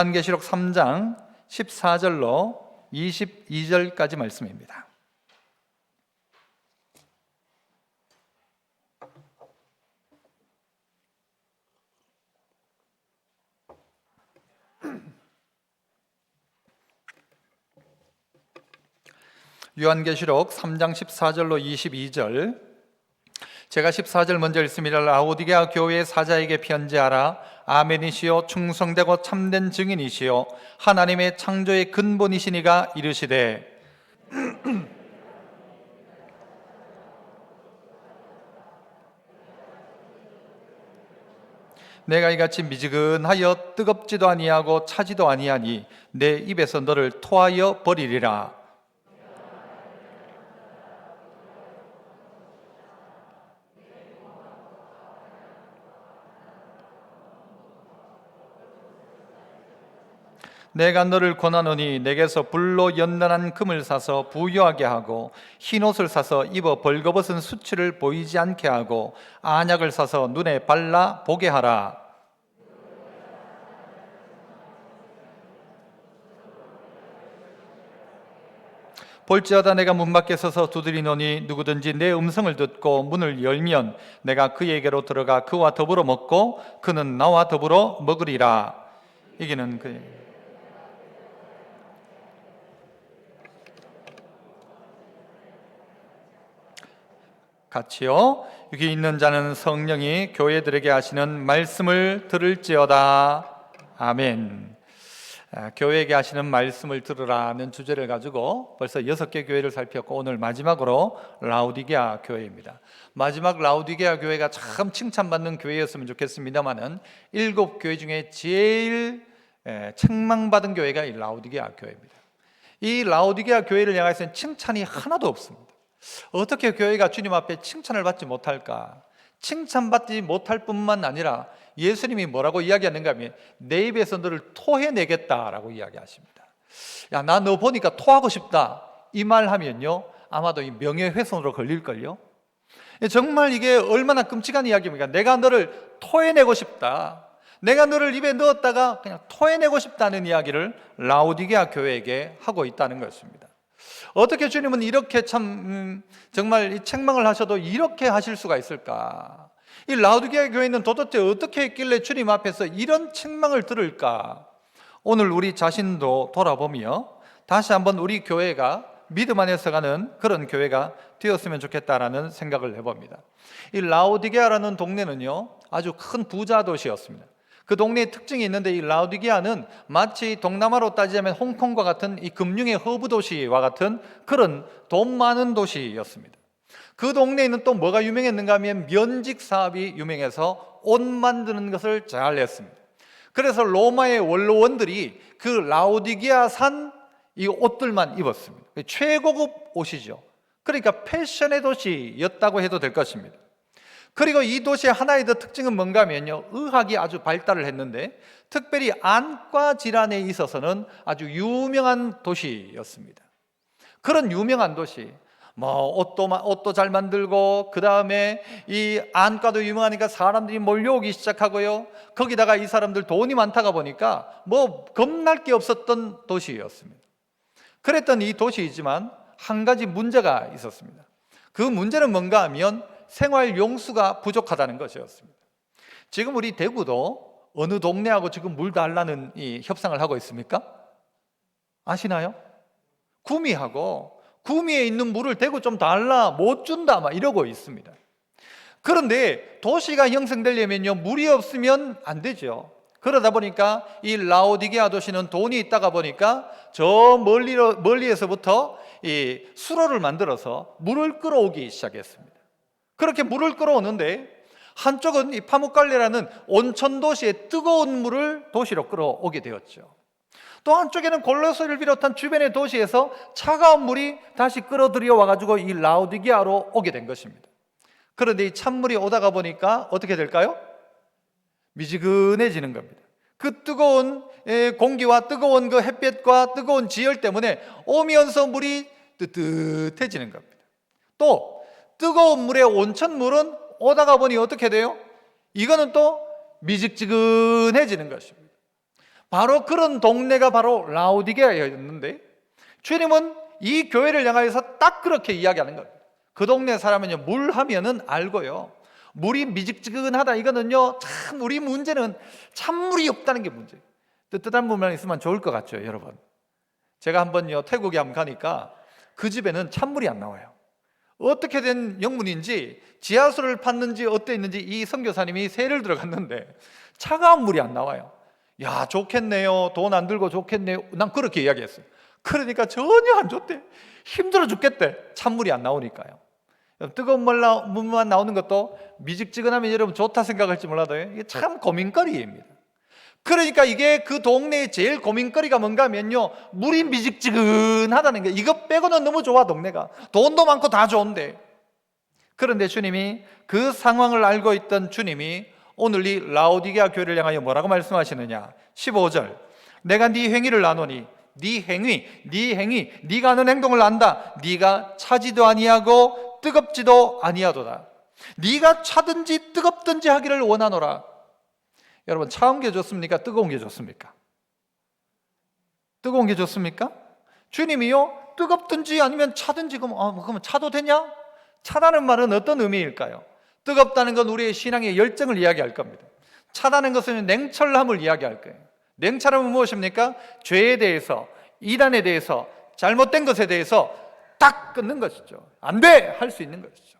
요한계시록 3장 14절로 22절까지 말씀입니다. 요한계시록 3장 14절로 22절, 제가 14절 먼저 읽습니다. 라오디게아 교회의 사자에게 편지하라. 아멘이시요 충성되고 참된 증인이시요 하나님의 창조의 근본이시니가 이르시되 내가 이같이 미지근하여 뜨겁지도 아니하고 차지도 아니하니 내 입에서 너를 토하여 버리리라. 내가 너를 권하노니 내게서 불로 연단한 금을 사서 부유하게 하고 흰옷을 사서 입어 벌거벗은 수치를 보이지 않게 하고 안약을 사서 눈에 발라 보게 하라. 볼지어다 내가 문 밖에 서서 두드리노니 누구든지 내 음성을 듣고 문을 열면 내가 그에게로 들어가 그와 더불어 먹고 그는 나와 더불어 먹으리라. 이기는 그 같이요. 여기 있는 자는 성령이 교회들에게 하시는 말씀을 들을지어다. 아멘. 교회에게 하시는 말씀을 들으라는 주제를 가지고 벌써 6개 교회를 살폈고 오늘 마지막으로 라오디게아 교회입니다. 마지막 라오디게아 교회가 참 칭찬받는 교회였으면 좋겠습니다만은 7교회 중에 제일 책망받은 교회가 이 라오디게아 교회입니다. 이 라오디게아 교회를 향해서는 칭찬이 하나도 없습니다. 어떻게 교회가 주님 앞에 칭찬을 받지 못할까? 칭찬받지 못할 뿐만 아니라 예수님이 뭐라고 이야기하는가 하면 내 입에서 너를 토해내겠다라고 이야기하십니다. 야, 나 너 보니까 토하고 싶다 이 말 하면요 아마도 이 명예훼손으로 걸릴걸요. 정말 이게 얼마나 끔찍한 이야기입니까? 내가 너를 토해내고 싶다, 내가 너를 입에 넣었다가 그냥 토해내고 싶다는 이야기를 라오디게아 교회에게 하고 있다는 것입니다. 어떻게 주님은 이렇게 참 정말 이 책망을 하셔도 이렇게 하실 수가 있을까? 이 라오디게아 교회는 도대체 어떻게 했길래 주님 앞에서 이런 책망을 들을까? 오늘 우리 자신도 돌아보며 다시 한번 우리 교회가 믿음 안에서 가는 그런 교회가 되었으면 좋겠다라는 생각을 해봅니다. 이 라오디게아라는 동네는요 아주 큰 부자 도시였습니다. 그 동네의 특징이 있는데 이 라오디게아는 마치 동남아로 따지자면 홍콩과 같은 이 금융의 허브 도시와 같은 그런 돈 많은 도시였습니다. 그 동네에는 또 뭐가 유명했는가 하면 면직 사업이 유명해서 옷 만드는 것을 잘 했습니다. 그래서 로마의 원로원들이 그 라오디게아산 이 옷들만 입었습니다. 최고급 옷이죠. 그러니까 패션의 도시였다고 해도 될 것입니다. 그리고 이 도시의 하나의 더 특징은 뭔가 하면요 의학이 아주 발달을 했는데 특별히 안과 질환에 있어서는 아주 유명한 도시였습니다. 그런 유명한 도시, 옷도 잘 만들고 그 다음에 이 안과도 유명하니까 사람들이 몰려오기 시작하고요, 거기다가 이 사람들 돈이 많다가 보니까 겁날 게 없었던 도시였습니다. 그랬던 이 도시이지만 한 가지 문제가 있었습니다. 그 문제는 뭔가 하면 생활 용수가 부족하다는 것이었습니다. 지금 우리 대구도 어느 동네하고 지금 물 달라는 이 협상을 하고 있습니까? 아시나요? 구미에 있는 물을 대구 좀 달라, 못 준다 막 이러고 있습니다. 그런데 도시가 형성되려면요 물이 없으면 안 되죠. 그러다 보니까 이 라오디게아 도시는 돈이 있다가 보니까 저 멀리에서부터 이 수로를 만들어서 물을 끌어오기 시작했습니다. 그렇게 물을 끌어오는데 한쪽은 이 파묵갈레라는 온천 도시의 뜨거운 물을 도시로 끌어오게 되었죠. 또 한쪽에는 골로새를 비롯한 주변의 도시에서 차가운 물이 다시 끌어들여 와가지고 이 라오디게아로 오게 된 것입니다. 그런데 이 찬물이 오다가 보니까 어떻게 될까요? 미지근해지는 겁니다. 그 뜨거운 공기와 뜨거운 그 햇볕과 뜨거운 지열 때문에 오면서 물이 뜨뜻해지는 겁니다. 또 뜨거운 물에 온천물은 오다가 보니 어떻게 돼요? 이거는 또 미지근해지는 것입니다. 바로 그런 동네가 바로 라오디게아였는데, 주님은 이 교회를 향하여서 딱 그렇게 이야기하는 거예요. 그 동네 사람은요, 물 하면은 알고요, 물이 미지근하다, 이거는요, 참 우리 문제는 찬물이 없다는 게 문제예요. 뜨뜻한 물만 있으면 좋을 것 같죠, 여러분? 제가 한번요, 태국에 한번 가니까 그 집에는 찬물이 안 나와요. 어떻게 된 영문인지, 지하수를 팠는지 어때 있는지 이 선교사님이 세를 들어갔는데 차가운 물이 안 나와요. 야, 좋겠네요, 돈 안 들고 좋겠네요, 난 그렇게 이야기했어요. 그러니까 전혀 안 좋대. 힘들어 죽겠대, 찬물이 안 나오니까요. 뜨거운 물만 나오는 것도 미직지근하면 여러분 좋다 생각할지 몰라도 이게 참 고민거리입니다. 그러니까 이게 그 동네의 제일 고민거리가 뭔가 하면요, 물이 미직지근하다는 게, 이것 빼고는 너무 좋아, 동네가. 돈도 많고 다 좋은데. 그런데 주님이, 그 상황을 알고 있던 주님이 오늘 이 라오디게아 교회를 향하여 뭐라고 말씀하시느냐? 15절, 내가 네 행위를 아노니, 네 행위, 네가 하는 행동을 안다. 네가 차지도 아니하고 뜨겁지도 아니하도다. 네가 차든지 뜨겁든지 하기를 원하노라. 여러분, 차가운 게 좋습니까? 뜨거운 게 좋습니까? 뜨거운 게 좋습니까? 주님이요, 뜨겁든지 아니면 차든지, 그러면 차도 되냐? 차다는 말은 어떤 의미일까요? 뜨겁다는 건 우리의 신앙의 열정을 이야기할 겁니다. 차다는 것은 냉철함을 이야기할 거예요. 냉철함은 무엇입니까? 죄에 대해서, 이단에 대해서, 잘못된 것에 대해서 딱 끊는 것이죠. 안 돼! 할 수 있는 것이죠.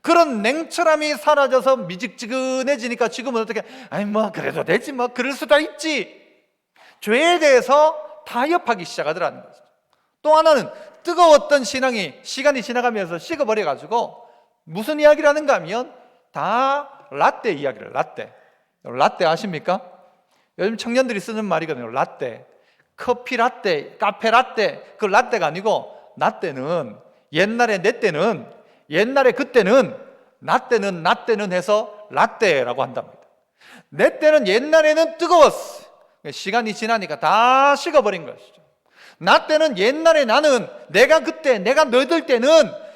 그런 냉철함이 사라져서 미직지근해지니까 지금은 어떻게, 아니 뭐 그래도 되지, 뭐 그럴 수도 있지. 죄에 대해서 타협하기 시작하더라는 거죠. 또 하나는, 뜨거웠던 신앙이 시간이 지나가면서 식어버려가지고 무슨 이야기를 하는가 하면 다 라떼 이야기를. 라떼 아십니까? 요즘 청년들이 쓰는 말이거든요. 라떼, 커피 라떼, 카페 라떼. 그 라떼가 아니고, 라떼는 옛날에 내 때는, 옛날에 그때는, 나 때는 해서 라떼라고 한답니다. 내 때는 옛날에는 뜨거웠어. 시간이 지나니까 다 식어버린 것이죠. 나 때는, 옛날에 나는, 내가 그때, 내가 너희들 때는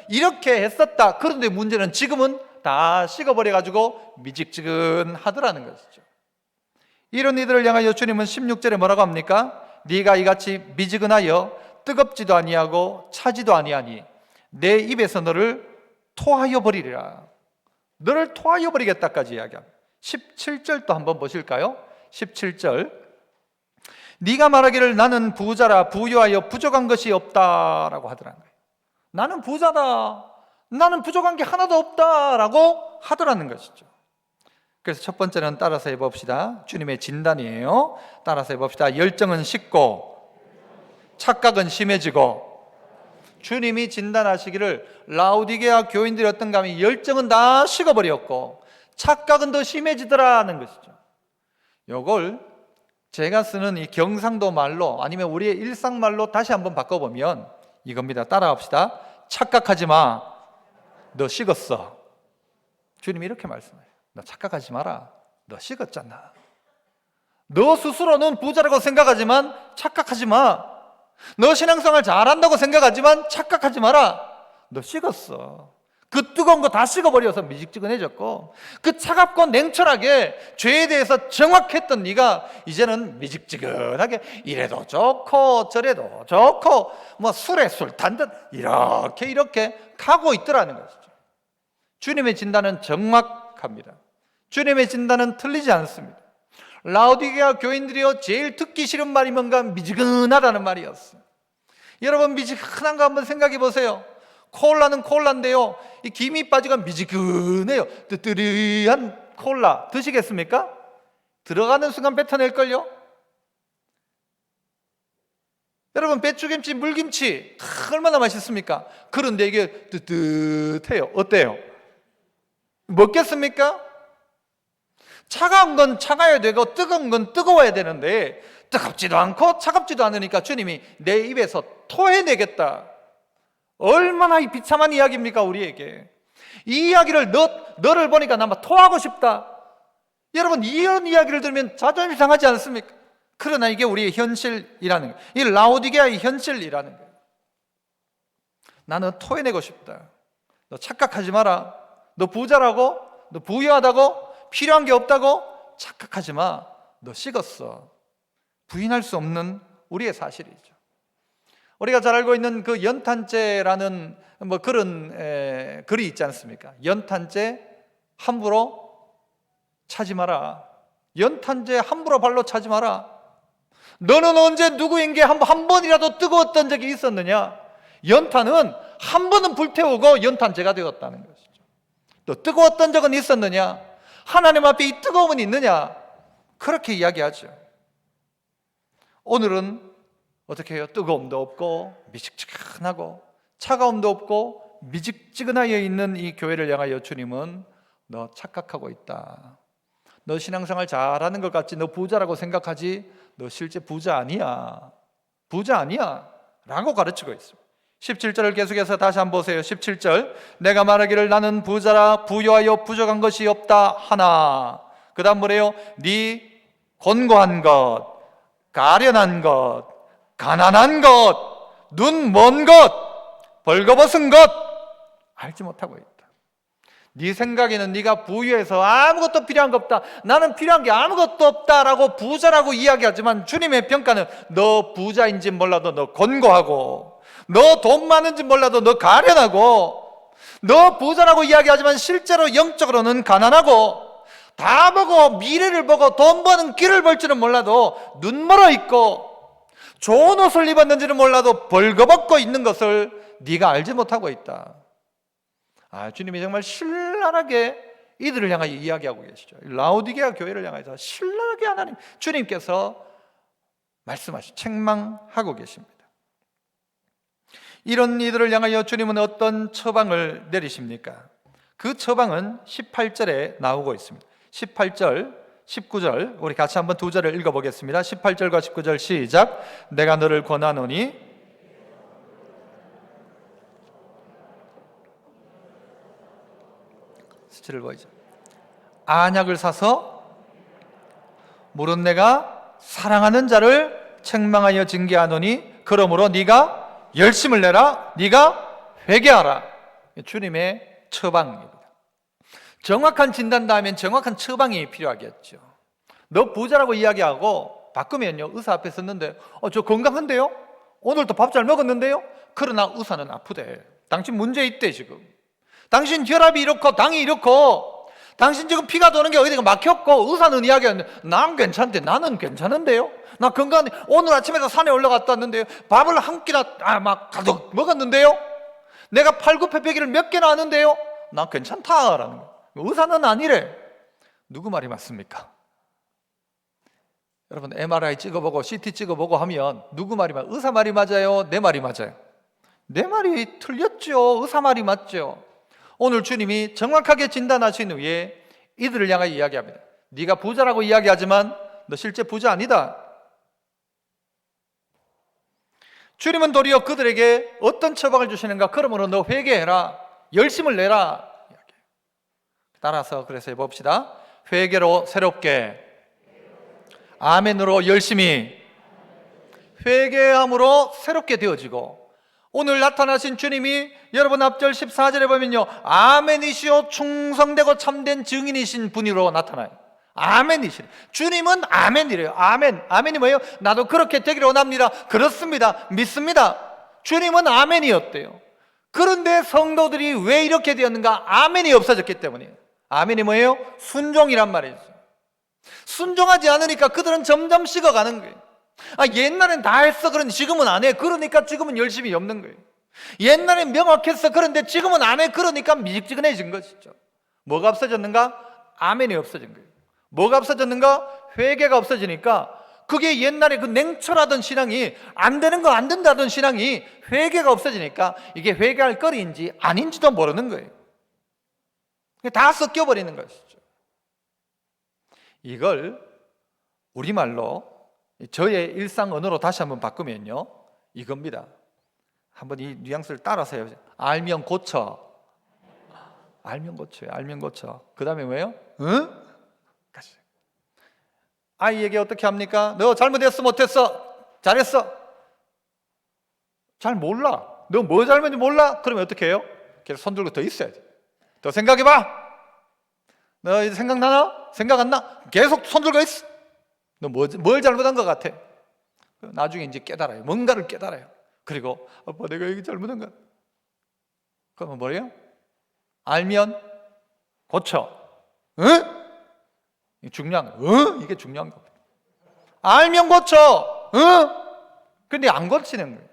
이렇게 했었다. 그런데 문제는 지금은 다 식어버려가지고 미직지근하더라는 것이죠. 이런 이들을 향하여 주님은 16절에 뭐라고 합니까? 네가 이같이 미지근하여 뜨겁지도 아니하고 차지도 아니하니 내 입에서 너를 토하여 버리리라. 너를 토하여 버리겠다까지 이야기합니다. 17절도 한번 보실까요? 17절, 네가 말하기를 나는 부자라 부유하여 부족한 것이 없다라고 하더라는 거예요. 나는 부자다, 나는 부족한 게 하나도 없다라고 하더라는 것이죠. 그래서 첫 번째는 따라서 해봅시다. 주님의 진단이에요. 따라서 해봅시다. 열정은 식고 착각은 심해지고. 주님이 진단하시기를, 라오디게아 교인들이 어떤가 하면 열정은 다 식어버렸고 착각은 더 심해지더라는 것이죠. 요걸 제가 쓰는 이 경상도 말로, 아니면 우리의 일상말로 다시 한번 바꿔보면 이겁니다. 따라합시다. 착각하지 마, 너 식었어. 주님이 이렇게 말씀해요. 너 착각하지 마라, 너 식었잖아. 너 스스로는 부자라고 생각하지만 착각하지 마. 너 신앙생활 잘한다고 생각하지만 착각하지 마라. 너 식었어. 그 뜨거운 거 다 식어버려서 미직지근해졌고, 그 차갑고 냉철하게 죄에 대해서 정확했던 네가 이제는 미직지근하게 이래도 좋고 저래도 좋고 뭐 술에 술 탄 듯 이렇게 가고 있더라는 것이죠. 주님의 진단은 정확합니다. 주님의 진단은 틀리지 않습니다. 라오디게아 교인들이요, 제일 듣기 싫은 말이 뭔가? 미지근하다는 말이었어요. 여러분, 미지근한 거 한번 생각해 보세요. 콜라는 콜라인데요, 이 김이 빠지고 미지근해요. 뜨뜨리한 콜라 드시겠습니까? 들어가는 순간 뱉어낼걸요? 여러분, 배추김치, 물김치 얼마나 맛있습니까? 그런데 이게 뜨뜻해요. 어때요? 먹겠습니까? 차가운 건 차가워야 되고 뜨거운 건 뜨거워야 되는데 뜨겁지도 않고 차갑지도 않으니까 주님이 내 입에서 토해내겠다. 얼마나 이 비참한 이야기입니까, 우리에게. 이 이야기를 너를 보니까 나 막 토하고 싶다. 여러분, 이런 이야기를 들으면 자존심 상하지 않습니까? 그러나 이게 우리의 현실이라는 거예요. 이 라오디게아의 현실이라는 거예요. 나는 토해내고 싶다. 너 착각하지 마라. 너 부자라고? 너 부유하다고? 필요한 게 없다고? 착각하지 마. 너 식었어. 부인할 수 없는 우리의 사실이죠. 우리가 잘 알고 있는 그 연탄재라는 그런 글이 있지 않습니까? 연탄재 함부로 차지 마라. 연탄재 함부로 발로 차지 마라. 너는 언제 누구에게 한 번이라도 뜨거웠던 적이 있었느냐? 연탄은 한 번은 불태우고 연탄재가 되었다는 것이죠. 또 뜨거웠던 적은 있었느냐? 하나님 앞에 이 뜨거움은 있느냐? 그렇게 이야기하죠. 오늘은 어떻게 해요? 뜨거움도 없고 미직지근하고 차가움도 없고 미직지근하여 있는 이 교회를 향하여 주님은 너 착각하고 있다. 너 신앙생활 잘하는 것 같지? 너 부자라고 생각하지? 너 실제 부자 아니야. 부자 아니야 라고 가르치고 있습니다. 17절을 계속해서 다시 한번 보세요. 17절, 내가 말하기를 나는 부자라 부유하여 부족한 것이 없다 하나. 그 다음 뭐래요? 네 곤고한 것, 가련한 것, 가난한 것, 눈 먼 것, 벌거벗은 것 알지 못하고 있다. 네 생각에는 네가 부유해서 아무것도 필요한 거 없다, 나는 필요한 게 아무것도 없다라고 부자라고 이야기하지만 주님의 평가는 너 부자인지 몰라도 너 곤고하고, 너 돈 많은지 몰라도 너 가련하고, 너 부자라고 이야기하지만 실제로 영적으로는 가난하고, 다 보고 미래를 보고 돈 버는 길을 볼 줄은 몰라도 눈 멀어 있고, 좋은 옷을 입었는지는 몰라도 벌거벗고 있는 것을 네가 알지 못하고 있다. 주님이 정말 신랄하게 이들을 향하여 이야기하고 계시죠. 라오디게아 교회를 향해서 신랄하게 하나님 주님께서 말씀하시고 책망하고 계십니다. 이런 이들을 향하여 주님은 어떤 처방을 내리십니까? 그 처방은 18절에 나오고 있습니다. 18절, 19절 우리 같이 한번 두 절을 읽어보겠습니다. 18절과 19절 시작. 내가 너를 권하노니 스치를 보이죠. 안약을 사서 물은 내가 사랑하는 자를 책망하여 징계하노니 그러므로 네가 열심을 내라, 네가 회개하라. 주님의 처방입니다. 정확한 진단 다음엔 정확한 처방이 필요하겠죠. 너 부자라고 이야기하고 바꾸면요, 의사 앞에 섰는데 저 건강한데요? 오늘도 밥 잘 먹었는데요? 그러나 의사는 아프대. 당신 문제 있대. 지금 당신 혈압이 이렇고 당이 이렇고 당신 지금 피가 도는 게 어디가 막혔고, 의사는 이야기하는데 난 괜찮대. 나는 괜찮은데요? 나 건강해. 오늘 아침에도 산에 올라갔다 왔는데요, 밥을 한 끼나 막 가득 먹었는데요, 내가 팔굽혀펴기를 몇 개나 하는데요, 난 괜찮다라는 거예요. 의사는 아니래. 누구 말이 맞습니까? 여러분 MRI 찍어보고 CT 찍어보고 하면 누구 말이 맞아요? 의사 말이 맞아요? 내 말이 맞아요? 내 말이 틀렸죠. 의사 말이 맞죠. 오늘 주님이 정확하게 진단하신 후에 이들을 향하여 이야기합니다. 네가 부자라고 이야기하지만 너 실제 부자 아니다. 주님은 도리어 그들에게 어떤 처방을 주시는가? 그러므로 너 회개해라, 열심을 내라. 따라서 그래서 해봅시다. 회개로 새롭게, 아멘으로 열심히, 회개함으로 새롭게 되어지고, 오늘 나타나신 주님이 여러분 앞절 14절에 보면요, 아멘이시오 충성되고 참된 증인이신 분으로 나타나요. 아멘이시래. 주님은 아멘이래요. 아멘. 아멘이 뭐예요? 나도 그렇게 되기를 원합니다. 그렇습니다. 믿습니다. 주님은 아멘이었대요. 그런데 성도들이 왜 이렇게 되었는가? 아멘이 없어졌기 때문이에요. 아멘이 뭐예요? 순종이란 말이죠. 순종하지 않으니까 그들은 점점 식어가는 거예요. 옛날엔 다 했어. 그런데 지금은 안 해. 그러니까 지금은 열심히 없는 거예요. 옛날엔 명확했어. 그런데 지금은 안 해. 그러니까 미직지근해진 것이죠. 뭐가 없어졌는가? 아멘이 없어진 거예요. 뭐가 없어졌는가? 회개가 없어지니까, 그게 옛날에 그 냉철하던 신앙이 안 되는 거 안 된다던 신앙이 회개가 없어지니까 이게 회개할 거리인지 아닌지도 모르는 거예요. 다 섞여버리는 것이죠. 이걸 우리말로 저의 일상 언어로 다시 한번 바꾸면요, 이겁니다. 한번 이 뉘앙스를 따라서 해보세요. 알면 고쳐. 알면 고쳐요. 알면 고쳐. 그 다음에 뭐예요? 응? 아이에게 어떻게 합니까? 너 잘못했어? 못했어? 잘했어? 잘 몰라. 너 뭐 잘못인지 몰라? 그러면 어떻게 해요? 계속 손 들고 더 있어야지. 더 생각해봐. 너 이제 생각나나? 생각 안 나? 계속 손 들고 있어. 너 뭘 잘못한 것 같아? 나중에 이제 깨달아요. 뭔가를 깨달아요. 그리고 아빠 내가 이게 잘못한가? 그러면 뭐예요? 알면 고쳐. 응? 이게 중요한 거. 응? 이게 중요한 거. 알면 고쳐. 응? 근데 안 고치는 거예요.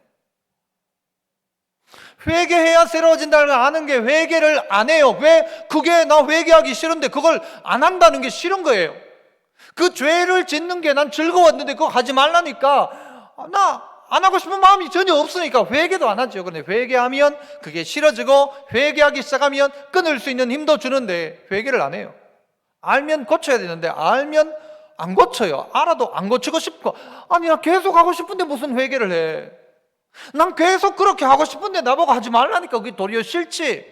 회개해야 새로워진다는 걸 아는 게 회개를 안 해요. 왜? 그게 나 회개하기 싫은데 그걸 안 한다는 게 싫은 거예요. 그 죄를 짓는 게 난 즐거웠는데 그거 하지 말라니까 나 안 하고 싶은 마음이 전혀 없으니까 회개도 안 하죠. 그런데 회개하면 그게 싫어지고 회개하기 시작하면 끊을 수 있는 힘도 주는데 회개를 안 해요. 알면 고쳐야 되는데 알면 안 고쳐요. 알아도 안 고치고 싶고 아니 나 계속 하고 싶은데 무슨 회개를 해. 난 계속 그렇게 하고 싶은데 나보고 하지 말라니까 그게 도리어 싫지.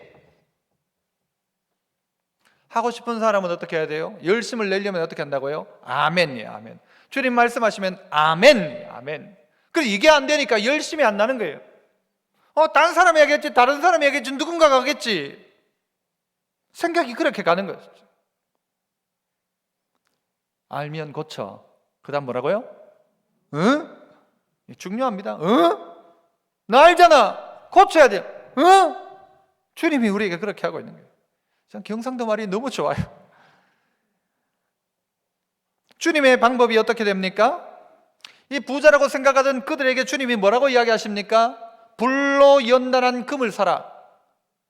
하고 싶은 사람은 어떻게 해야 돼요? 열심을 내려면 어떻게 한다고요? 아멘이에요. 아멘. 주님 말씀하시면 아멘. 아멘. 그리고 이게 안 되니까 열심히 안 나는 거예요. 다른 사람이 하겠지, 다른 사람이 하겠지, 누군가가 하겠지. 생각이 그렇게 가는 거예요. 알면 고쳐. 그 다음 뭐라고요? 응? 중요합니다. 응? 나 알잖아. 고쳐야 돼. 응? 주님이 우리에게 그렇게 하고 있는 거예요. 전 경상도 말이 너무 좋아요. 주님의 방법이 어떻게 됩니까? 이 부자라고 생각하던 그들에게 주님이 뭐라고 이야기하십니까? 불로 연단한 금을 사라.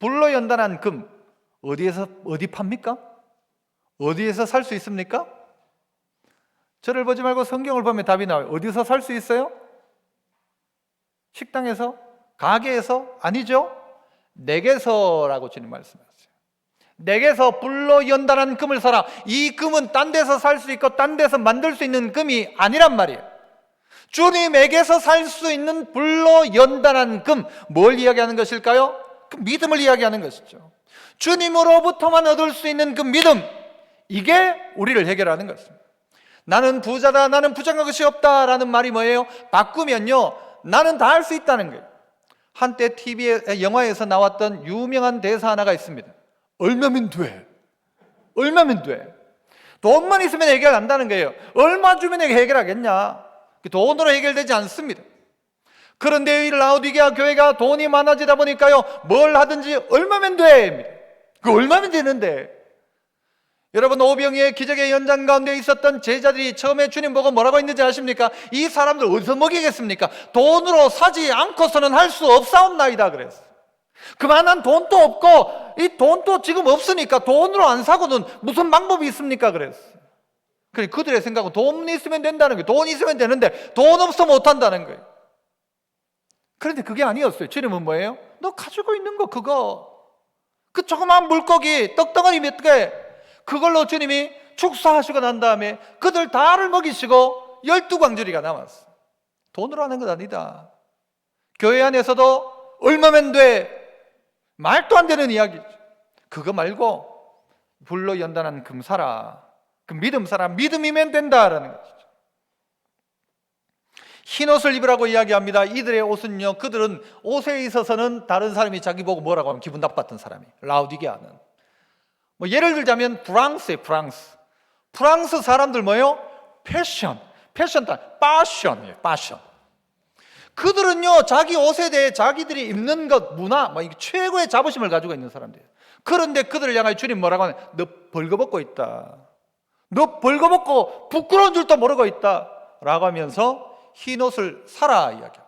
불로 연단한 금. 어디 팝니까? 어디에서 살 수 있습니까? 저를 보지 말고 성경을 보면 답이 나와요. 어디서 살 수 있어요? 식당에서? 가게에서? 아니죠? 내게서라고 주님 말씀하세요. 내게서 불로 연단한 금을 사라. 이 금은 딴 데서 살 수 있고 딴 데서 만들 수 있는 금이 아니란 말이에요. 주님에게서 살 수 있는 불로 연단한 금, 뭘 이야기하는 것일까요? 그 믿음을 이야기하는 것이죠. 주님으로부터만 얻을 수 있는 그 믿음, 이게 우리를 해결하는 것입니다. 나는 부자다, 나는 부정한 것이 없다라는 말이 뭐예요? 바꾸면요, 나는 다 할 수 있다는 거예요. 한때 TV에, 영화에서 나왔던 유명한 대사 하나가 있습니다. 얼마면 돼? 얼마면 돼? 돈만 있으면 해결한다는 거예요. 얼마 주면 해결하겠냐? 돈으로 해결되지 않습니다. 그런데 이 라오디게아 교회가 돈이 많아지다 보니까요, 뭘 하든지 얼마면 돼. 그 얼마면 되는데. 여러분, 오병이의 기적의 현장 가운데 있었던 제자들이 처음에 주님 보고 뭐라고 했는지 아십니까? 이 사람들 어디서 먹이겠습니까? 돈으로 사지 않고서는 할 수 없사옵나이다 그랬어요. 그만한 돈도 없고 이 돈도 지금 없으니까 돈으로 안 사고는 무슨 방법이 있습니까? 그랬어요. 그들의 생각은 돈 있으면 된다는 거예요. 돈 있으면 되는데 돈 없으면 못한다는 거예요. 그런데 그게 아니었어요. 주님은 뭐예요? 너 가지고 있는 거 그거, 그 조그만 물고기 떡덩어리 몇 개, 그걸로 주님이 축사하시고 난 다음에 그들 다를 먹이시고 12광주리가 남았어. 돈으로 하는 것 아니다. 교회 안에서도 얼마면 돼? 말도 안 되는 이야기죠. 그거 말고 불로 연단한 금 사라. 그 믿음 사라. 믿음이면 된다라는 것이죠. 흰 옷을 입으라고 이야기합니다. 이들의 옷은요, 그들은 옷에 있어서는 다른 사람이 자기 보고 뭐라고 하면 기분 나빴던 사람이, 라오디게아는. 예를 들자면 프랑스예요. 프랑스 사람들 뭐예요? 패션, 파션이에요. 파션. 그들은요, 자기 옷에 대해 자기들이 입는 것, 문화, 최고의 자부심을 가지고 있는 사람들이에요. 그런데 그들을 향하여 주님 뭐라고 하냐? 너 벌거벗고 있다. 너 벌거벗고 부끄러운 줄도 모르고 있다. 라고 하면서 흰 옷을 사라 이야기합니다.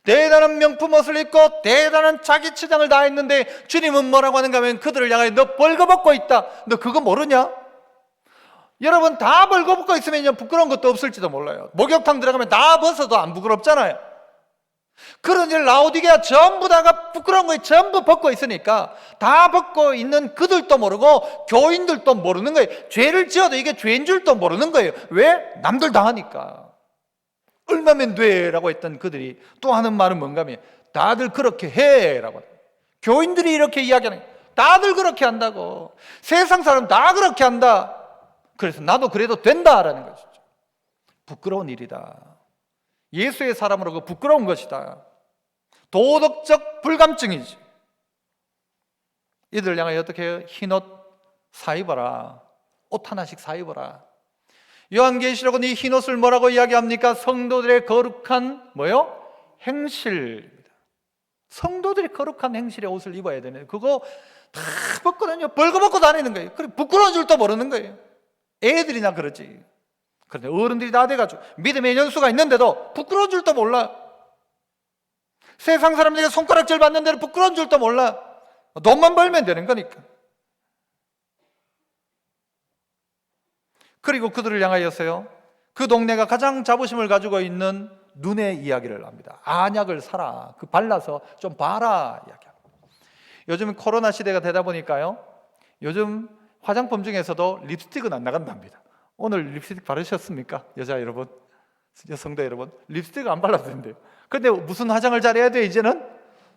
대단한 명품 옷을 입고 대단한 자기 치장을 다했는데 주님은 뭐라고 하는가 하면 그들을 향하여 너 벌거벗고 있다. 너 그거 모르냐? 여러분, 다 벌거벗고 있으면 부끄러운 것도 없을지도 몰라요. 목욕탕 들어가면 다 벗어도 안 부끄럽잖아요. 그런데 라오디게아 전부 다가 부끄러운 거 전부 벗고 있으니까 다 벗고 있는 그들도 모르고 교인들도 모르는 거예요. 죄를 지어도 이게 죄인 줄도 모르는 거예요. 왜? 남들 다 하니까. 얼마면 돼? 라고 했던 그들이 또 하는 말은 뭔가 하면 다들 그렇게 해 라고. 교인들이 이렇게 이야기하는 거예요. 다들 그렇게 한다고. 세상 사람 다 그렇게 한다. 그래서 나도 그래도 된다라는 것이죠. 부끄러운 일이다. 예수의 사람으로 그 부끄러운 것이다. 도덕적 불감증이지. 이들 향하여 어떻게 해요? 흰옷 사 입어라. 옷 하나씩 사 입어라. 요한계시록은 이 흰옷을 뭐라고 이야기합니까? 성도들의 거룩한 뭐요? 행실입니다. 성도들이 거룩한 행실의 옷을 입어야 되는, 그거 다 벗거든요. 벌거벗고 다니는 거예요. 그래, 부끄러운 줄도 모르는 거예요. 애들이나 그러지. 그런데 어른들이 다 돼가지고 믿음의 연수가 있는데도 부끄러운 줄도 몰라. 세상 사람들에게 손가락질 받는 데는 부끄러운 줄도 몰라. 돈만 벌면 되는 거니까. 그리고 그들을 향하여서요, 그 동네가 가장 자부심을 가지고 있는 눈의 이야기를 합니다. 안약을 사라, 그 발라서 좀 봐라 이야기합니다. 요즘 코로나 시대가 되다 보니까요, 요즘 화장품 중에서도 립스틱은 안 나간답니다. 오늘 립스틱 바르셨습니까? 여자 여러분, 여성도 여러분, 립스틱 안 발라도 된대요. 근데 무슨 화장을 잘해야 돼? 이제는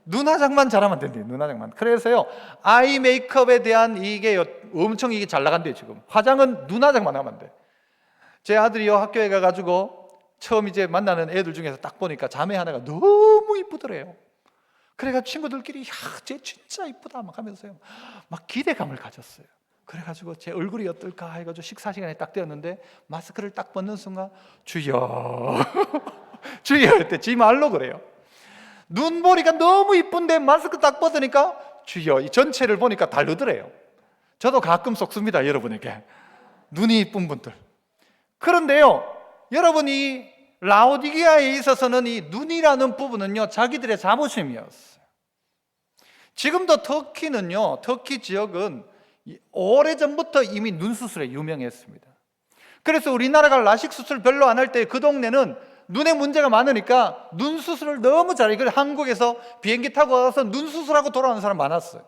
눈 화장만 잘하면 된대요. 눈 화장만. 그래서요, 아이 메이크업에 대한 이게 엄청 이게 잘 나간대요. 지금 화장은 눈 화장만 하면 돼. 제 아들이요, 학교에 가가지고 처음 이제 만나는 애들 중에서 딱 보니까 자매 하나가 너무 이쁘더래요. 그래가지고 친구들끼리 쟤 진짜 이쁘다 막 하면서요, 막 기대감을 가졌어요. 그래가지고 제 얼굴이 어떨까 해가지고 식사 시간에 딱 되었는데 마스크를 딱 벗는 순간 주여 주여 할 때 지 말로 그래요. 눈 보니까 너무 이쁜데 마스크 딱 벗으니까 주여, 이 전체를 보니까 다르더래요. 저도 가끔 속습니다, 여러분에게. 눈이 이쁜 분들. 그런데요, 여러분이 라오디게아에 있어서는 이 눈이라는 부분은요, 자기들의 자부심이었어요. 지금도 터키는요, 터키 지역은 오래전부터 이미 눈 수술에 유명했습니다. 그래서 우리나라가 라식 수술 별로 안 할 때 그 동네는 눈에 문제가 많으니까 눈 수술을 너무 잘해. 그래서 한국에서 비행기 타고 와서 눈 수술하고 돌아오는 사람 많았어요.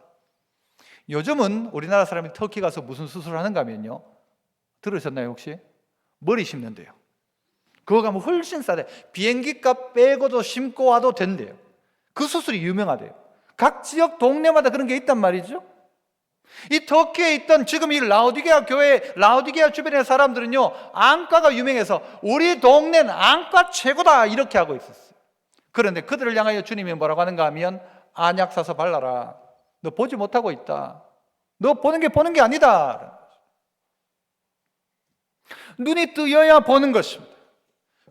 요즘은 우리나라 사람이 터키 가서 무슨 수술을 하는가 하면요, 들으셨나요 혹시? 머리 심는데요. 그거 가면 훨씬 싸대. 비행기 값 빼고도 심고 와도 된대요. 그 수술이 유명하대요. 각 지역 동네마다 그런 게 있단 말이죠. 이 터키에 있던 지금 이 라오디게아 교회, 라오디게아 주변의 사람들은요, 안과가 유명해서 우리 동네는 안과 최고다 이렇게 하고 있었어요. 그런데 그들을 향하여 주님이 뭐라고 하는가 하면, 안약 사서 발라라. 너 보지 못하고 있다. 너 보는 게 아니다. 눈이 뜨여야 보는 것입니다.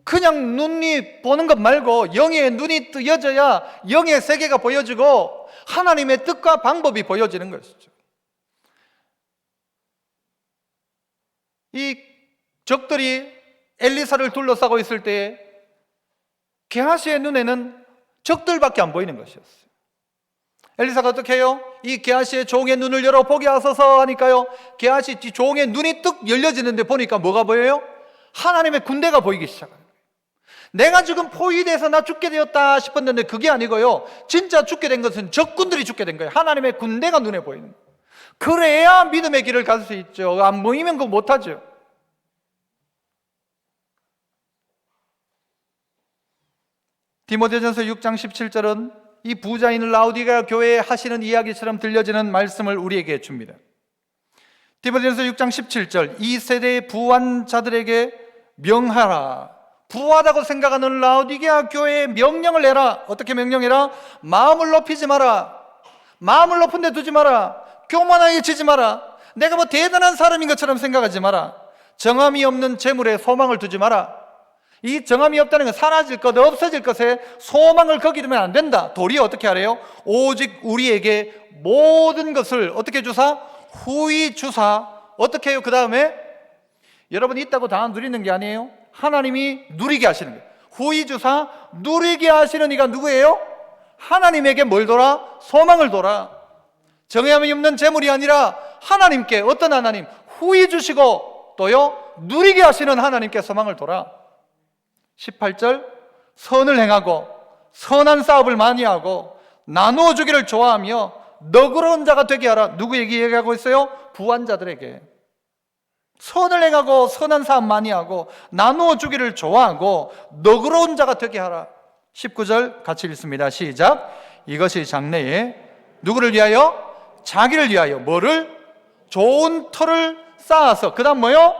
그냥 눈이 보는 것 말고 영의 눈이 뜨여져야 영의 세계가 보여지고 하나님의 뜻과 방법이 보여지는 것이죠. 이 적들이 엘리사를 둘러싸고 있을 때에 게하시의 눈에는 적들밖에 안 보이는 것이었어요. 엘리사가 어떻게 해요? 이 게하시의 종의 눈을 열어 보게 하소서 하니까요, 게하시 종의 눈이 뚝 열려지는데 보니까 뭐가 보여요? 하나님의 군대가 보이기 시작합니다. 내가 지금 포위돼서 나 죽게 되었다 싶었는데 그게 아니고요, 진짜 죽게 된 것은 적군들이 죽게 된 거예요. 하나님의 군대가 눈에 보이는 거예요. 그래야 믿음의 길을 갈 수 있죠. 안 보이면 그거 못하죠. 디모데전서 6장 17절은 이 부자인 라오디게아 교회에 하시는 이야기처럼 들려지는 말씀을 우리에게 줍니다. 디모데전서 6장 17절, 이 세대의 부한 자들에게 명하라. 부하다고 생각하는 라오디게아 교회에 명령을 내라. 어떻게 명령해라? 마음을 높이지 마라. 마음을 높은 데 두지 마라. 교만하게 지지 마라. 내가 뭐 대단한 사람인 것처럼 생각하지 마라. 정함이 없는 재물에 소망을 두지 마라. 이 정함이 없다는 건 사라질 것, 없어질 것에 소망을 거기 두면 안 된다. 도리어 어떻게 하래요? 오직 우리에게 모든 것을 어떻게 주사? 후히 주사. 어떻게 해요? 그 다음에 여러분이 있다고 다 누리는 게 아니에요. 하나님이 누리게 하시는 거예요. 후히 주사 누리게 하시는 이가 누구예요? 하나님에게 뭘 돌아? 소망을 돌아. 정함이 없는 재물이 아니라 하나님께, 어떤 하나님? 후히 주시고 또요, 누리게 하시는 하나님께 소망을 돌아. 18절, 선을 행하고 선한 사업을 많이 하고 나누어 주기를 좋아하며 너그러운 자가 되게 하라. 누구에게 얘기하고 있어요? 부한 자들에게. 선을 행하고 선한 사업 많이 하고 나누어 주기를 좋아하고 너그러운 자가 되게 하라. 19절 같이 읽습니다. 시작. 이것이 장래에 누구를 위하여? 자기를 위하여. 뭐를? 좋은 터를 쌓아서, 그 다음 뭐요?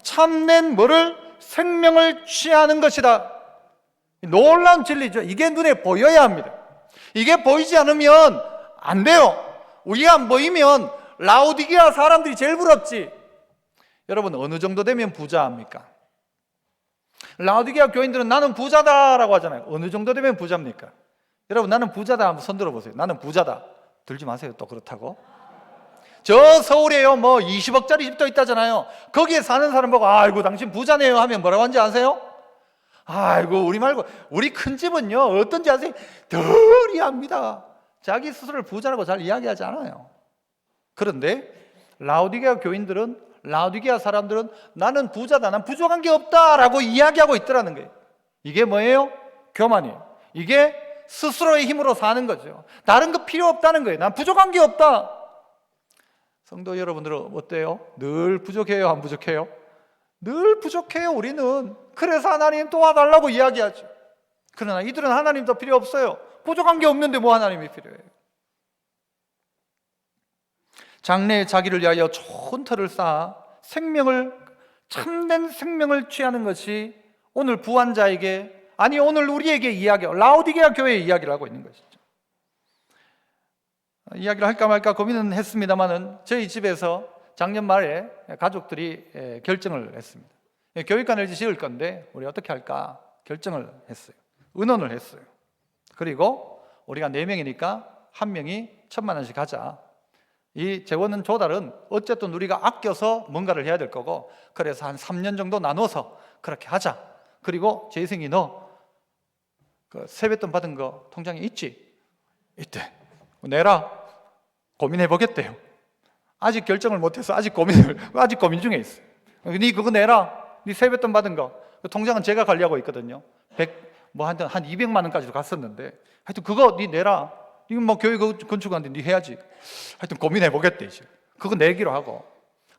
참된 뭐를? 생명을 취하는 것이다. 놀라운 진리죠. 이게 눈에 보여야 합니다. 이게 보이지 않으면 안 돼요. 우리가 안 보이면 라오디게아 사람들이 제일 부럽지. 여러분, 어느 정도 되면 부자합니까? 라오디게아 교인들은 나는 부자다라고 하잖아요. 어느 정도 되면 부자입니까? 여러분, 나는 부자다 한번 손 들어보세요. 나는 부자다. 들지 마세요. 또 그렇다고. 저 서울에요 뭐 20억짜리 집도 있다잖아요. 거기에 사는 사람 보고 아이고 당신 부자네요 하면 뭐라고 하는지 아세요? 아이고 우리 말고 우리 큰 집은요 어떤지 아세요? 덜이합니다. 자기 스스로를 부자라고 잘 이야기하지 않아요. 그런데 라오디게아 교인들은, 라오디게아 사람들은 나는 부자다, 난 부족한 게 없다라고 이야기하고 있더라는 거예요. 이게 뭐예요? 교만이에요. 이게 스스로의 힘으로 사는 거죠. 다른 거 필요 없다는 거예요. 난 부족한 게 없다. 성도 여러분들은 어때요? 늘 부족해요? 안 부족해요? 늘 부족해요. 우리는. 그래서 하나님 도와달라고 이야기하죠. 그러나 이들은 하나님도 필요 없어요. 부족한 게 없는데 뭐 하나님이 필요해요? 장래에 자기를 위하여 좋은 터를 쌓아 참된 생명을 취하는 것이 오늘 부한자에게, 아니 오늘 우리에게 라오디게아 교회에 이야기를 하고 있는 것이죠. 이야기를 할까 말까 고민은 했습니다만은 저희 집에서 작년 말에 가족들이 결정을 했습니다. 교육관을 지을 건데 우리 어떻게 할까 결정을 했어요. 의논을 했어요. 그리고 우리가 4명이니까 한 명이 1,000만 원씩 하자. 이 재원 조달은 어쨌든 우리가 아껴서 뭔가를 해야 될 거고, 그래서 한 3년 정도 나눠서 그렇게 하자. 그리고 재승이 너 그 세뱃돈 받은 거 통장에 있지? 있대. 내라. 고민해 보겠대요. 아직 결정을 못해서 아직 고민 중에 있어. 네 그거 내라. 네 세뱃돈 받은 거. 통장은 제가 관리하고 있거든요. 한 200만 원까지도 갔었는데, 하여튼 그거 네 내라. 이건 뭐 교회 건축하는데 네 해야지. 하여튼 고민해 보겠대 이제. 그거 내기로 하고.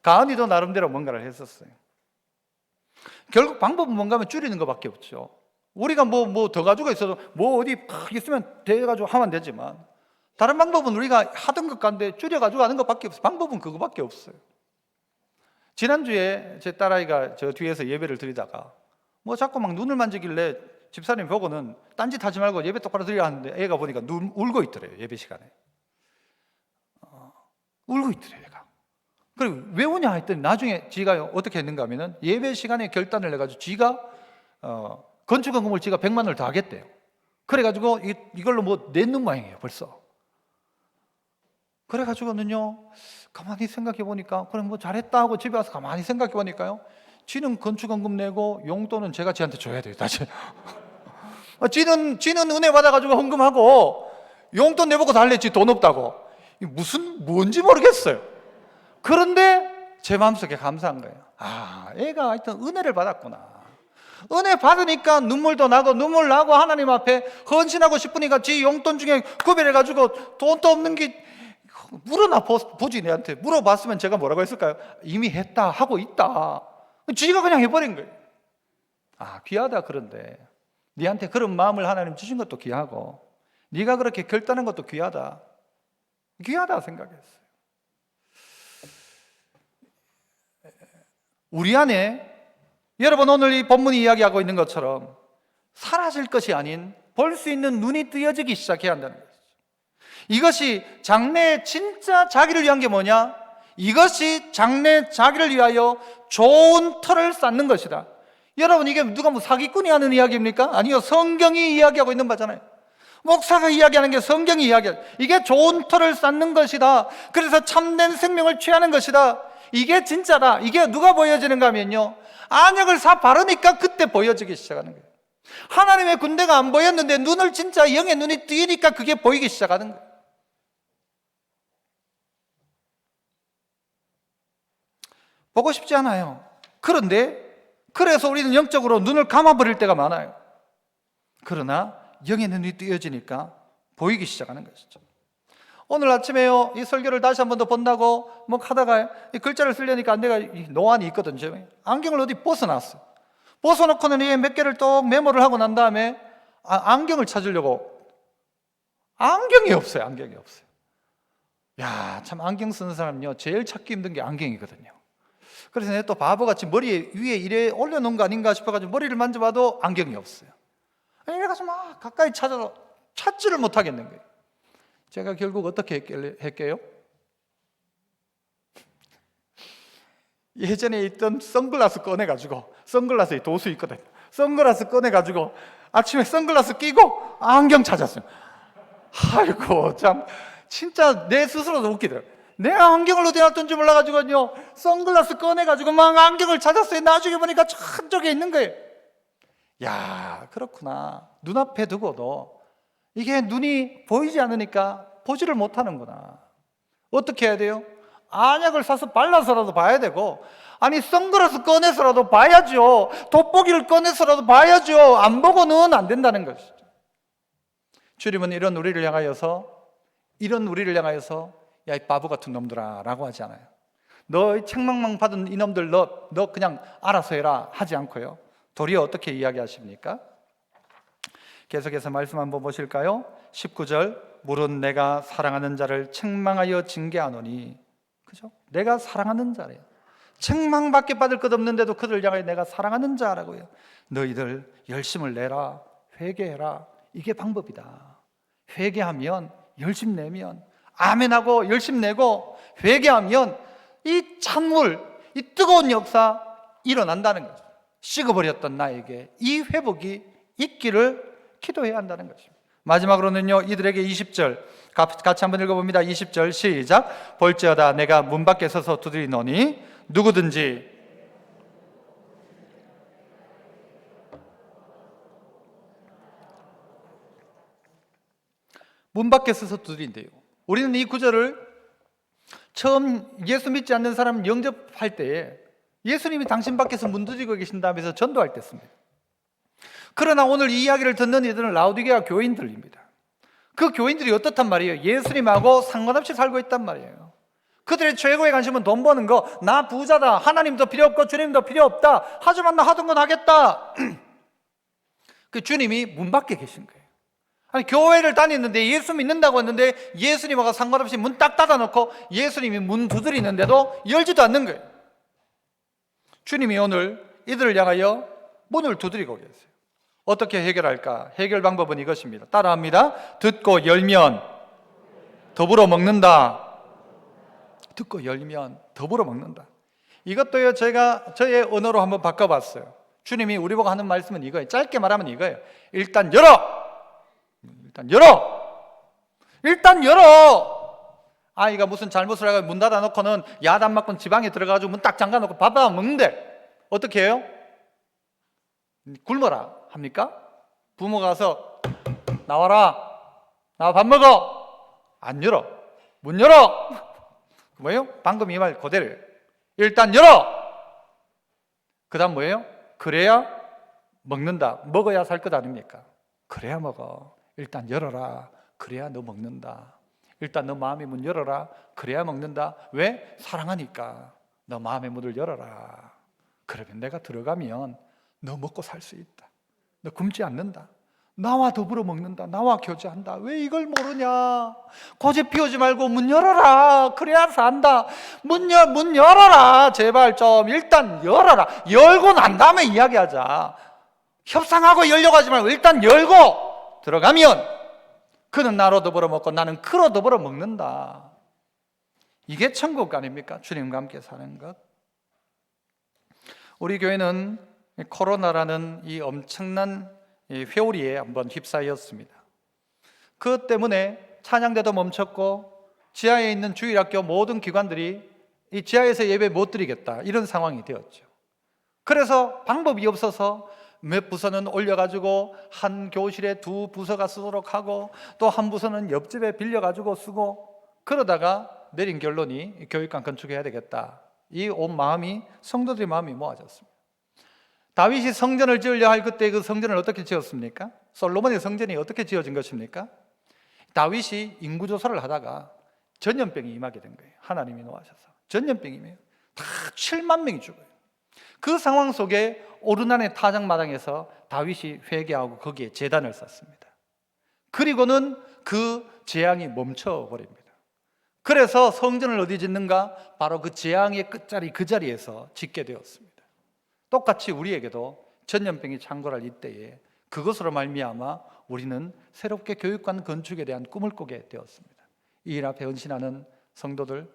가은이도 나름대로 뭔가를 했었어요. 결국 방법은 뭔가 하면 줄이는 것밖에 없죠. 우리가 뭐 더 가지고 있어도 뭐 어디 팍 있으면 돼가지고 하면 되지만, 다른 방법은 우리가 하던 것 같은데 줄여가지고 하는 것밖에 없어요. 방법은 그거밖에 없어요. 지난주에 제 딸아이가 저 뒤에서 예배를 드리다가 뭐 자꾸 막 눈을 만지길래 집사님 보고는 딴짓 하지 말고 예배 똑바로 드리라 하는데, 애가 보니까 울고 있더래요. 예배 시간에 울고 있더래요 애가. 그리고 왜 우냐 했더니 나중에 지가 어떻게 했는가 하면은 예배 시간에 결단을 해가지고 지가 건축헌금을 지가 100만 원을 더 하겠대요. 그래가지고 이걸로 뭐 냈는 모양이에요 벌써. 그래가지고는요 가만히 생각해 보니까, 그럼 뭐 잘했다 하고 집에 와서 가만히 생각해 보니까요, 지는 건축헌금 내고 용돈은 제가 지한테 줘야 돼요 다시. 지는 은혜 받아가지고 헌금하고 용돈 내보고 달랬지 돈 없다고. 뭔지 모르겠어요. 그런데 제 마음속에 감사한 거예요. 애가 하여튼 은혜를 받았구나. 은혜 받으니까 눈물도 나고 눈물 나고 하나님 앞에 헌신하고 싶으니까 지 용돈 중에 구별해가지고 돈도 없는 게 물어나 보지. 내한테 물어봤으면 제가 뭐라고 했을까요? 이미 했다 하고 있다. 지가 그냥 해버린 거예요. 귀하다. 그런데 네한테 그런 마음을 하나님 주신 것도 귀하고, 네가 그렇게 결단한 것도 귀하다 생각했어요. 우리 안에, 여러분 오늘 이 본문이 이야기하고 있는 것처럼 사라질 것이 아닌 볼 수 있는 눈이 뜨여지기 시작해야 한다는 거죠. 이것이 장래에 진짜 자기를 위한 게 뭐냐? 이것이 장래 자기를 위하여 좋은 터를 쌓는 것이다. 여러분 이게 누가 뭐 사기꾼이 하는 이야기입니까? 아니요, 성경이 이야기하고 있는 바잖아요. 목사가 이야기하는 게 성경이 이야기하는, 이게 좋은 터를 쌓는 것이다. 그래서 참된 생명을 취하는 것이다. 이게 진짜다. 이게 누가 보여지는가 하면요, 안약을 사 바르니까 그때 보여지기 시작하는 거예요. 하나님의 군대가 안 보였는데 눈을 진짜 영의 눈이 뜨이니까 그게 보이기 시작하는 거예요. 보고 싶지 않아요. 그래서 우리는 영적으로 눈을 감아버릴 때가 많아요. 그러나 영의 눈이 뜨여지니까 보이기 시작하는 것이죠. 오늘 아침에요, 이 설교를 다시 한 번 더 본다고 뭐 하다가 이 글자를 쓰려니까 내가 노안이 있거든요. 안경을 어디 벗어놨어요. 벗어놓고는 이 몇 개를 또 메모를 하고 난 다음에 안경을 찾으려고, 안경이 없어요. 야, 참 안경 쓰는 사람은요 제일 찾기 힘든 게 안경이거든요. 그래서 내가 또 바보같이 머리 위에 이래 올려놓은 거 아닌가 싶어가지고 머리를 만져봐도 안경이 없어요. 이래가지고 막 가까이 찾아도 찾지를 못하겠는 거예요. 제가 결국 어떻게 했게요? 예전에 있던 선글라스 꺼내가지고, 선글라스에 도수 있거든. 선글라스 꺼내가지고 아침에 선글라스 끼고 안경 찾았어요. 아이고 참 진짜 내 스스로도 웃기더라고요. 내가 안경을 어디 놨던지 몰라가지고요 선글라스 꺼내가지고 막 안경을 찾았어요. 나중에 보니까 저쪽에 있는 거예요. 야, 그렇구나. 눈앞에 두고도 이게 눈이 보이지 않으니까 보지를 못하는구나. 어떻게 해야 돼요? 안약을 사서 발라서라도 봐야 되고, 아니 선글라스 꺼내서라도 봐야죠. 돋보기를 꺼내서라도 봐야죠. 안 보고는 안 된다는 것이죠. 주님은 이런 우리를 향하여서 야, 이 바보 같은 놈들아 라고 하지 않아요. 너 책망만 받은 이놈들 너 그냥 알아서 해라 하지 않고요, 도리어 어떻게 이야기하십니까? 계속해서 말씀 한번 보실까요? 19절, 물은 내가 사랑하는 자를 책망하여 징계하노니. 그죠? 내가 사랑하는 자래요. 책망밖에 받을 것 없는데도 그들을 향하여 내가 사랑하는 자라고요. 너희들 열심을 내라, 회개해라. 이게 방법이다. 회개하면, 열심 내면, 아멘하고 열심 내고 회개하면 이 찬물, 이 뜨거운 역사 일어난다는 거죠. 식어버렸던 나에게 이 회복이 있기를 기도해야 한다는 것입니다. 마지막으로는요, 이들에게 20절 같이 한번 읽어봅니다. 20절 시작. 볼지어다 내가 문 밖에 서서 두드리노니 누구든지 문 밖에 서서 두드린대요. 우리는 이 구절을 처음 예수 믿지 않는 사람 영접할 때에 예수님이 당신 밖에서 문 두드리고 계신다면서 전도할 때 씁니다. 그러나 오늘 이 이야기를 듣는 이들은 라오디게아 교인들입니다. 그 교인들이 어떻단 말이에요? 예수님하고 상관없이 살고 있단 말이에요. 그들의 최고의 관심은 돈 버는 거. 나 부자다, 하나님도 필요 없고 주님도 필요 없다, 하지만 나 하던 건 하겠다. 그 주님이 문 밖에 계신 거예요. 아니, 교회를 다니는데 예수 믿는다고 했는데 예수님하고 상관없이 문 딱 닫아놓고 예수님이 문 두드리는데도 열지도 않는 거예요. 주님이 오늘 이들을 향하여 문을 두드리고 계세요. 어떻게 해결할까? 해결 방법은 이것입니다. 따라합니다. 듣고 열면 더불어 먹는다. 듣고 열면 더불어 먹는다. 이것도요, 제가 저의 언어로 한번 바꿔봤어요. 주님이 우리 보고 하는 말씀은 이거예요. 짧게 말하면 이거예요. 일단 열어! 일단 열어! 아이가 무슨 잘못을 하고 문 닫아놓고는 야단 맞고 지방에 들어가가지고 문 딱 잠가놓고 밥 먹는데 어떻게 해요? 굶어라 합니까? 부모가 가서 나와라, 나와 밥 먹어. 안 열어. 문 열어. 뭐예요? 방금 이 말 그대로 일단 열어. 그 다음 뭐예요? 그래야 먹는다. 먹어야 살 것 아닙니까? 그래야 먹어. 일단 열어라. 그래야 너 먹는다. 일단 너 마음의 문 열어라. 그래야 먹는다. 왜? 사랑하니까. 너 마음의 문을 열어라. 그러면 내가 들어가면 너 먹고 살 수 있다. 너 굶지 않는다. 나와 더불어 먹는다. 나와 교제한다. 왜 이걸 모르냐? 고집 피우지 말고 문 열어라. 그래야 산다. 문 열어라. 제발 좀 일단 열어라. 열고 난 다음에 이야기하자. 협상하고 열려고 하지 말고 일단 열고 들어가면 그는 나로 더불어 먹고 나는 그로 더불어 먹는다. 이게 천국 아닙니까? 주님과 함께 사는 것. 우리 교회는 코로나라는 이 엄청난 회오리에 한번 휩싸였습니다. 그것 때문에 찬양대도 멈췄고 지하에 있는 주일학교 모든 기관들이 이 지하에서 예배 못 드리겠다, 이런 상황이 되었죠. 그래서 방법이 없어서 몇 부서는 올려가지고 한 교실에 두 부서가 쓰도록 하고 또 한 부서는 옆집에 빌려가지고 쓰고, 그러다가 내린 결론이 교육관 건축해야 되겠다. 이 온 마음이, 성도들의 마음이 모아졌습니다. 다윗이 성전을 지으려 할 그때 그 성전을 어떻게 지었습니까? 솔로몬의 성전이 어떻게 지어진 것입니까? 다윗이 인구조사를 하다가 전염병이 임하게 된 거예요. 하나님이 놓아셔서 전염병이면 다 7만 명이 죽어요. 그 상황 속에 오르난의 타작마당에서 다윗이 회개하고 거기에 제단을 쌓습니다. 그리고는 그 재앙이 멈춰버립니다. 그래서 성전을 어디 짓는가? 바로 그 재앙의 끝자리 그 자리에서 짓게 되었습니다. 똑같이 우리에게도 전염병이 창궐할 이때에 그것으로 말미암아 우리는 새롭게 교육관 건축에 대한 꿈을 꾸게 되었습니다. 이 일 앞에 헌신하는 성도들,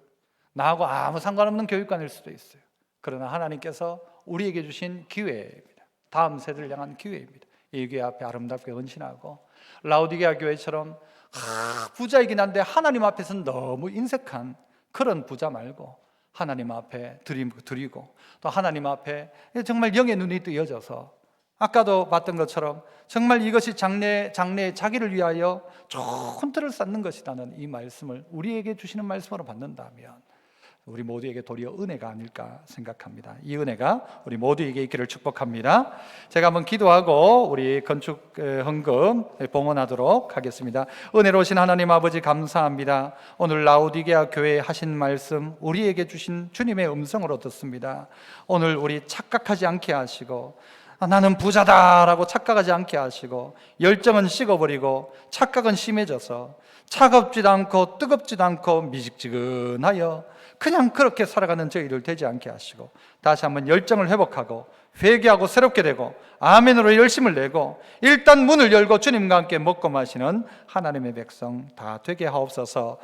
나하고 아무 상관없는 교육관일 수도 있어요. 그러나 하나님께서 우리에게 주신 기회입니다. 다음 세대를 향한 기회입니다. 이 교회 앞에 아름답게 헌신하고 라오디게아 교회처럼 부자이긴 한데 하나님 앞에서는 너무 인색한 그런 부자 말고 하나님 앞에 드리고 또 하나님 앞에 정말 영의 눈이 뜨여져서 아까도 봤던 것처럼 정말 이것이 장래에 자기를 위하여 좋은 틀을 쌓는 것이라는 이 말씀을 우리에게 주시는 말씀으로 받는다면 우리 모두에게 도리어 은혜가 아닐까 생각합니다. 이 은혜가 우리 모두에게 있기를 축복합니다. 제가 한번 기도하고 우리 건축 헌금 봉헌하도록 하겠습니다. 은혜로우신 하나님 아버지 감사합니다. 오늘 라오디게아 교회에 하신 말씀 우리에게 주신 주님의 음성으로 듣습니다. 오늘 우리 착각하지 않게 하시고 나는 부자다라고 착각하지 않게 하시고 열정은 식어버리고 착각은 심해져서 차갑지도 않고 뜨겁지도 않고 미직지근하여 그냥 그렇게 살아가는 저희들 되지 않게 하시고 다시 한번 열정을 회복하고 회개하고 새롭게 되고 아멘으로 열심을 내고 일단 문을 열고 주님과 함께 먹고 마시는 하나님의 백성 다 되게 하옵소서.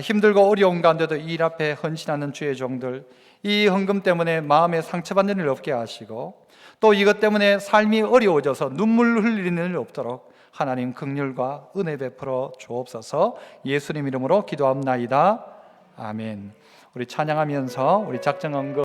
힘들고 어려운 가운데도 일 앞에 헌신하는 주의 종들 이 헌금 때문에 마음에 상처받는 일 없게 하시고 또 이것 때문에 삶이 어려워져서 눈물 흘리는 일 없도록 하나님 긍휼과 은혜 베풀어 주옵소서. 예수님 이름으로 기도합나이다. 아멘. 우리 찬양하면서 우리 작정헌금